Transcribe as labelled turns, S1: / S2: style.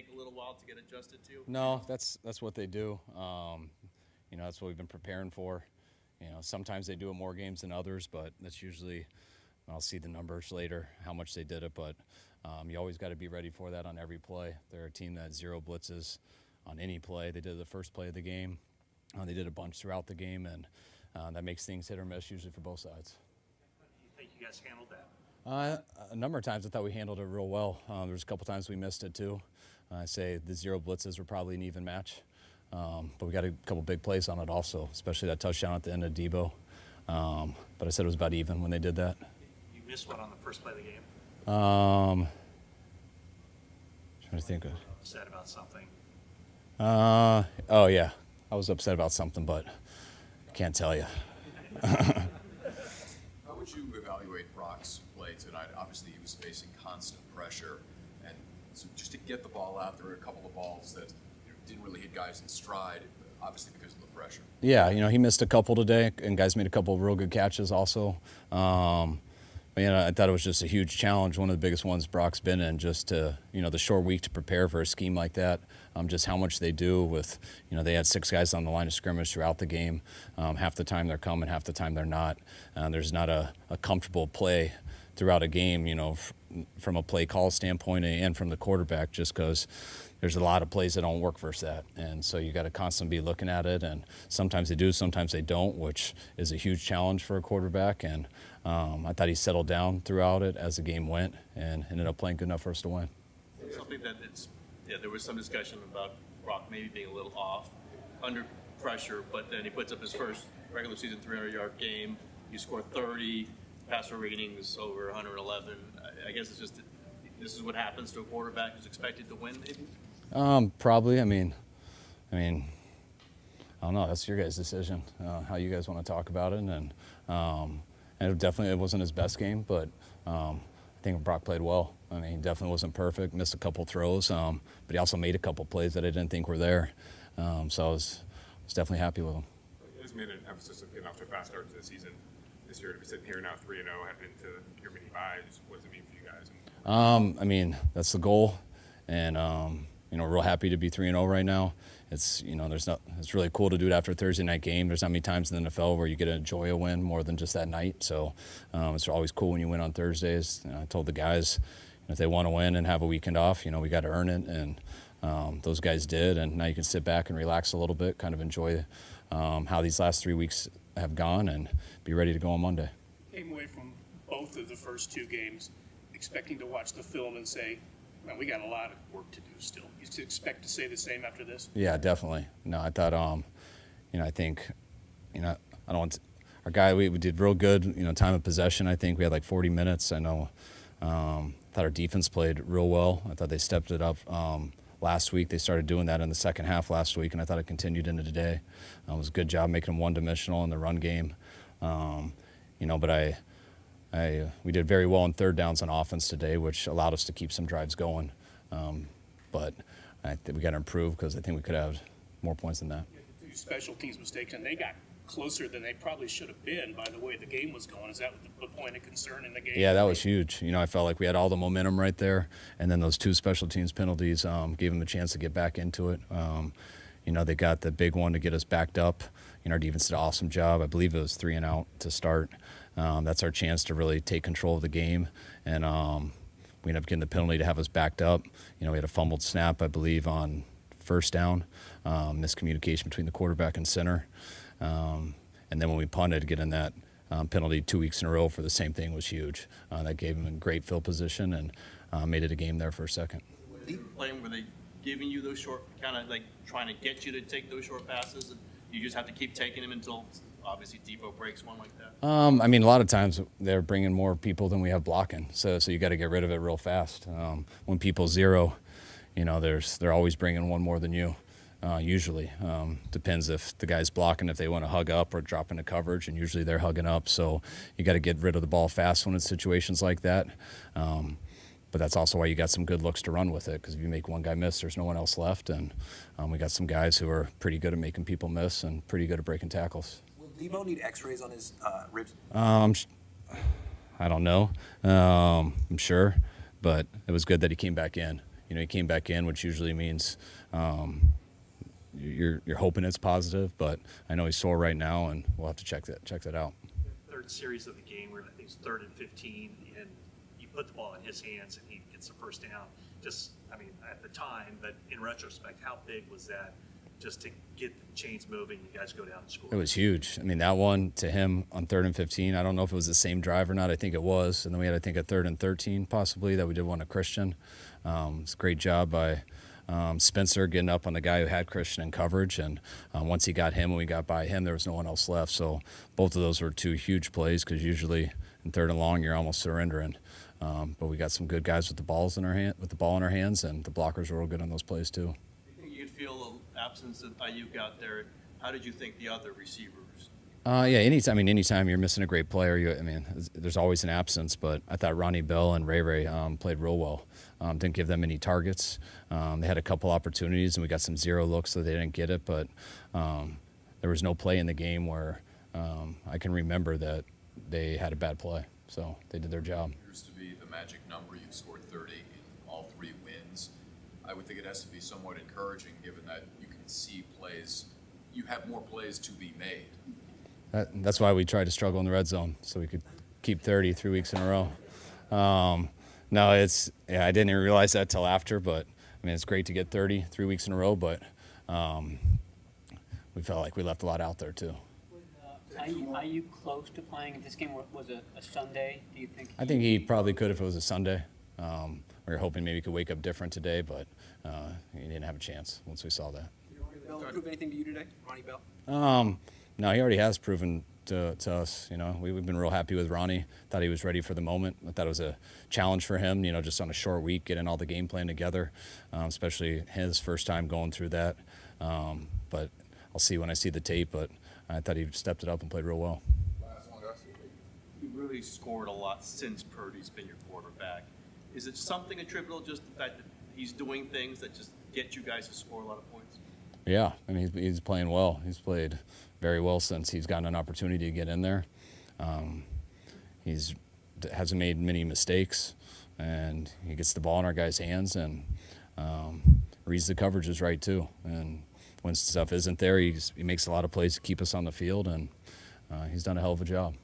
S1: take a little while to get adjusted to?
S2: No, that's what they do. That's what we've been preparing for. Sometimes they do it more games than others, but that's usually, I'll see the numbers later, how much they did it, but you always got to be ready for that on every play. They're a team that zero blitzes on any play. They did the first play of the game. They did a bunch throughout the game, and that makes things hit or miss usually for both sides.
S3: How do you think you guys handled that?
S2: A number of times I thought we handled it real well. There was a couple times we missed it too. I say the zero blitzes were probably an even match. But we got a couple big plays on it also, especially that touchdown at the end of Debo. But I said it was about even when they did that.
S3: You missed one on the first play of the game.
S2: Trying to think of.
S3: Upset about something.
S2: Oh yeah, I was upset about something, but I can't tell you.
S4: How would you evaluate Brock's play tonight? Obviously, he was facing constant pressure, and so just to get the ball out, there were a couple of balls that didn't really hit guys in stride, obviously because of the pressure.
S2: Yeah, he missed a couple today, and guys made a couple of real good catches also. But, I thought it was just a huge challenge, one of the biggest ones Brock's been in, just to, the short week to prepare for a scheme like that, just how much they do with, they had 6 guys on the line of scrimmage throughout the game. Half the time they're coming, half the time they're not. There's not a comfortable play throughout a game, from a play call standpoint and from the quarterback, just because there's a lot of plays that don't work versus that. And so you got to constantly be looking at it, and sometimes they do, sometimes they don't, which is a huge challenge for a quarterback. And I thought he settled down throughout it as the game went and ended up playing good enough for us to win.
S1: Something that there was some discussion about Brock maybe being a little off under pressure, but then he puts up his first regular season 300-yard game. You score 30, passer ratings over 111. I guess it's just this is what happens to a quarterback who's expected to win, maybe?
S2: Probably. I mean, I don't know. That's your guys' decision, how you guys want to talk about it. And it wasn't his best game, but I think Brock played well. I mean, he definitely wasn't perfect, missed a couple throws, but he also made a couple plays that I didn't think were there. So I was definitely happy with him.
S5: You guys made an emphasis of getting off to a fast start to the season this year. To be sitting here now 3-0, heading into your mini buys, what does it mean for you guys?
S2: I mean, that's the goal, and we're real happy to be 3-0 right now. It's it's really cool to do it after a Thursday night game. There's not many times in the NFL where you get to enjoy a win more than just that night. So it's always cool when you win on Thursdays. I told the guys if they want to win and have a weekend off, we got to earn it, and those guys did. And now you can sit back and relax a little bit, kind of enjoy how these last 3 weeks have gone, and be ready to go on Monday.
S3: Came away from both of the first 2 games expecting to watch the film and say, man, we got a lot of work to do still. You expect to say the same after this?
S2: Yeah, definitely. No, I thought, I think, I don't want to, our guy, we did real good, time of possession. I think we had like 40 minutes. I know, thought our defense played real well. I thought they stepped it up last week. They started doing that in the second half last week, and I thought it continued into today. It was a good job making them one-dimensional in the run game. But we did very well on third downs on offense today, which allowed us to keep some drives going. But I think we got to improve because I think we could have more points than that.
S3: The 2 special teams mistakes, and they got closer than they probably should have been by the way the game was going. Is that the point of concern in the game?
S2: Yeah, that was huge. I felt like we had all the momentum right there, and then those 2 special teams penalties gave them a chance to get back into it. They got the big one to get us backed up. Our defense did an awesome job. I believe it was 3 and out to start. That's our chance to really take control of the game, and we ended up getting the penalty to have us backed up. We had a fumbled snap, I believe, on first down, miscommunication between the quarterback and center, and then when we punted, getting that penalty 2 weeks in a row for the same thing was huge. That gave them a great field position and made it a game there for a second.
S1: Were they giving you those short, kind of like trying to get you to take those short passes, and you just have to keep taking them until obviously Debo breaks one like that?
S2: I mean, a lot of times they're bringing more people than we have blocking, so you got to get rid of it real fast. When people zero, they're always bringing one more than you. Usually, depends if the guy's blocking, if they want to hug up or drop into coverage, and usually they're hugging up. So you got to get rid of the ball fast when it's situations like that. But that's also why you got some good looks to run with it, because if you make one guy miss, there's no one else left. And we got some guys who are pretty good at making people miss and pretty good at breaking tackles.
S6: Will Debo need x-rays on his ribs?
S2: I don't know. I'm sure. But it was good that he came back in. he came back in, which usually means you're hoping it's positive. But I know he's sore right now, and we'll have to check that out.
S7: Third series of the game where I think it's 3rd and 15, and you put the ball in his hands and he gets the first down. Just, I mean, at the time, but in retrospect, how big was that just to get the chains moving, you guys go down and score?
S2: It was huge. I mean, that one to him on 3rd and 15, I don't know if it was the same drive or not. I think it was. And then we had, I think, a 3rd and 13 possibly that we did one to Christian. It's a great job by Spencer getting up on the guy who had Christian in coverage. And once he got him and we got by him, there was no one else left. So both of those were 2 huge plays because usually in 3rd and long, you're almost surrendering. But we got some good guys with the ball in our hands, and the blockers were real good on those plays too.
S1: You could feel the absence of Ayuk out there. How did you think the other receivers?
S2: Yeah, anytime you're missing a great player, there's always an absence. But I thought Ronnie Bell and Ray played real well. Didn't give them any targets. They had a couple opportunities, and we got some 0 looks, so they didn't get it. But there was no play in the game where I can remember that they had a bad play. So they did their job.
S4: Appears to be the magic number. You've scored 30 in all 3 wins. I would think it has to be somewhat encouraging, given that you can see plays. You have more plays to be made.
S2: That's why we tried to struggle in the red zone, so we could keep 30 3 weeks in a row. No, I didn't even realize that till after, but I mean, it's great to get 30 3 weeks in a row, but we felt like we left a lot out there too.
S8: Are you close to playing if this game was a Sunday? Do you think?
S2: I think he probably could if it was a Sunday. We were hoping maybe he could wake up different today, but he didn't have a chance once we saw that.
S6: Did Ronnie Bell prove anything to you today? Ronnie Bell?
S2: No, he already has proven to us. We've been real happy with Ronnie. Thought he was ready for the moment. I thought it was a challenge for him, just on a short week, getting all the game plan together, especially his first time going through that. But I'll see when I see the tape, but I thought he stepped it up and played real well.
S1: You really scored a lot since Purdy's been your quarterback. Is it something attributable, just the fact that he's doing things that just get you guys to score a lot of points?
S2: Yeah, I mean, he's playing well. He's played very well since he's gotten an opportunity to get in there. He's hasn't made many mistakes, and he gets the ball in our guys' hands and reads the coverages right too. And when stuff isn't there, he makes a lot of plays to keep us on the field, and he's done a hell of a job.